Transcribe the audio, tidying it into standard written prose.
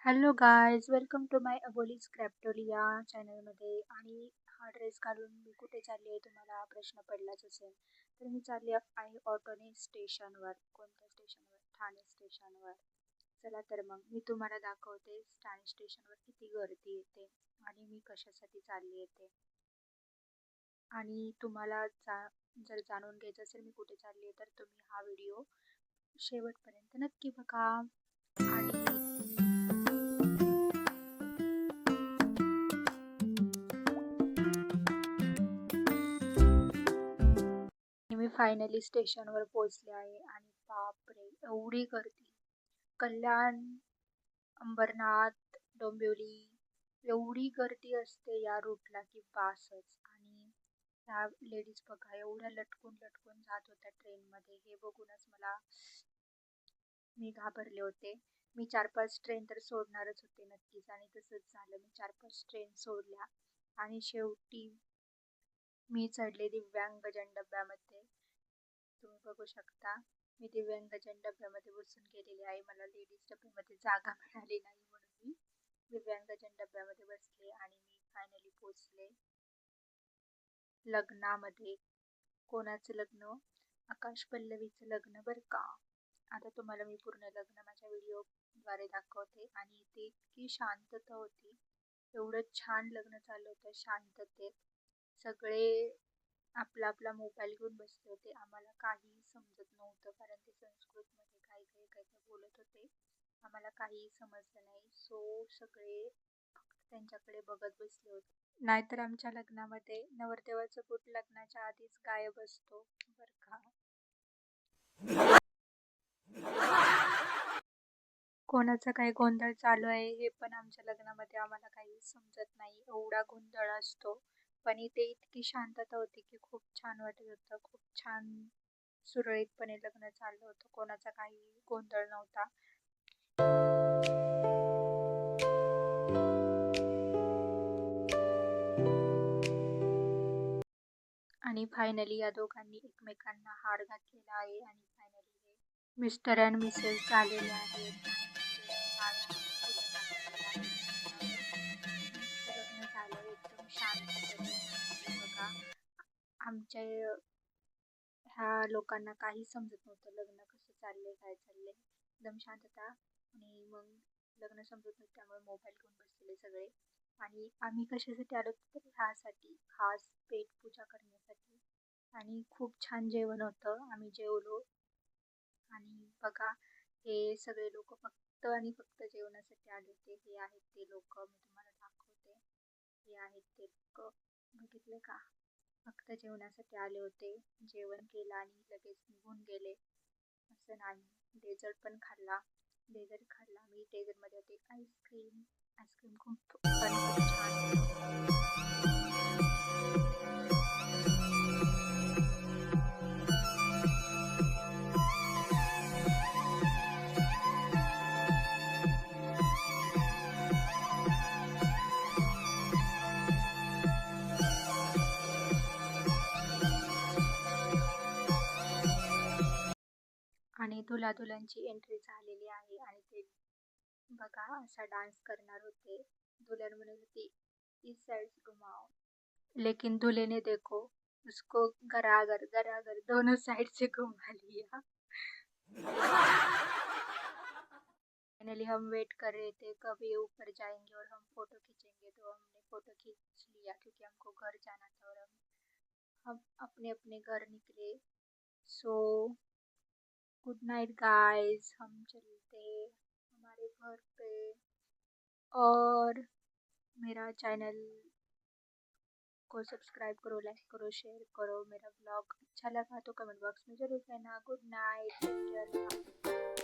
Hello guys, welcome to माय अबोलीज क्रॅप्टोलिया चॅनलमध्ये. आणि हा ड्रेस घालून मी कुठे चालली आहे तुम्हाला प्रश्न पडलाच असेल. तर मी चालली आहे ऑटोने स्टेशनवर. कोणत्या स्टेशनवर? ठाणे स्टेशनवर. चला तर मग मी तुम्हाला दाखवते ठाणे स्टेशनवर किती गर्दी येते आणि मी कशासाठी चालली येते. आणि तुम्हाला जर जाणून घ्यायचं असेल मी कुठे चालली आहे तर तुम्ही हा व्हिडिओ शेवटपर्यंत नक्की बघा. आणि मी फायनली स्टेशनवर पोहोचले आहे आणि बापरे एवढी गर्दी. कल्याण, अंबरनाथ, डोंबिवली एवढी गर्दी असते या रूटला की बासच. आणि त्या लेडीज बघा एवढ्या लटकून लटकून जात होत्या ट्रेनमध्ये. हे बघूनच मी घाबरले होते. मी 4-5 ट्रेन तर सोडणारच होते नक्कीच आणि तसंच झालं. मी 4-5 ट्रेन सोडल्या आणि शेवटी मी चढले दिव्यांगजन डब्यामध्ये. तुम्ही बघू शकता मी दिव्यांगजन डब्यामध्ये बसून गेलेली आहे. मला लेडीज डब्यामध्ये जागा मिळाली नाही म्हणून मी दिव्यांगजन डब्यामध्ये बसले आणि मी फायनली पोचले लग्नामध्ये. कोणाचं लग्न? आकाश पल्लवीचं लग्न बरं का. आता तुम्हाला मी पूर्ण लग्न माझ्या व्हिडिओद्वारे दाखवते. आणि इथे इतकी शांतता होती, एवढं छान लग्न चाललं होतं शांततेत. सगळे आपला आपला मोबाईल घेऊन बसले होते. आम्हाला काहीही समजत नव्हतं कारण ते संस्कृतमध्ये काही काही काही काही बोलत होते. आम्हाला काहीही समजलं नाही. सो सगळे फक्त त्यांच्याकडे बघत बसले होते. नाहीतर आमच्या लग्नामध्ये नवरदेवाचं बूट लग्नाच्या आधीच गायब असतो बरं का. कोणाचा काही गोंधळ चालू आहे हे पण आमच्या लग्नामध्ये आम्हाला काही समजत नाही, एवढा गोंधळ असतो. पण इथे इतकी शांतता होती की खूप छान वाटत होतं. खूप छान सुरळीतपणे लग्न चाललं होतं. कोणाचा काही गोंधळ नव्हता. आणि फायनली या दोघांनी एकमेकांना हार घातलेला आहे आणि फायनली हे मिस्टर अँड मिसेस झालेले आहेत. मस्त लग्न झालं एकदम शांतपणे. आणि बघा आमच्या ह्या लोकांना काही समजत नव्हतं लग्न कसं चाललंय काय चाललंय. एकदम शांतता. आणि मग लग्न समजत नव्हतं त्यामुळे मोबाईल घेऊन बसलेले सगळे. आणि आम्ही कशासाठी आलो तर ह्यासाठी खास पेट पूजा करण्यासाठी. आणि खूप छान जेवण होतं. आम्ही जेवलो. आणि बघा हे सगळे लोक फक्त आणि फक्त जेवणासाठी आले होते. हे आहेत ते लोक, मी तुम्हाला दाखवते. हे आहेत ते लोक, बघितले का? फक्त जेवणासाठी आले होते. जेवण केलं आणि लगेच निघून गेले असं नाही. डेझर्ट पण खाल्ला. डेझर्ट खाल्ला मी. डेझर्टमध्ये होते आईस्क्रीम. आईस्क्रीम खूप पण खूप छान होतं. आणि दुल्हा दुल्हनची एंट्री झालेली आहे आणि ते बघा असा डान्स करणार होते. दुल्हन म्हणत होती इस साइड से घुमाओ, लेकिन दूल्हे ने देखो उसको गरागर गरागर दोनों साइड से घुमा लिया. फाइनली हम वेट कर रहे थे कब ये ऊपर जाएंगे और हम फोटो खींचेंगे. तो हमने फोटो खींच लिया क्योंकि हमको घर जाना था और हम अपने अपने घर निकले. So good night guys. हम चलते हमारे घर पे. और मेरा चैनल को सब्सक्राइब करो, लाइक करो, शेयर करो. मेरा ब्लॉग अच्छा लगा तो कमेंट बॉक्स में जरूर कहना. Good night, take care.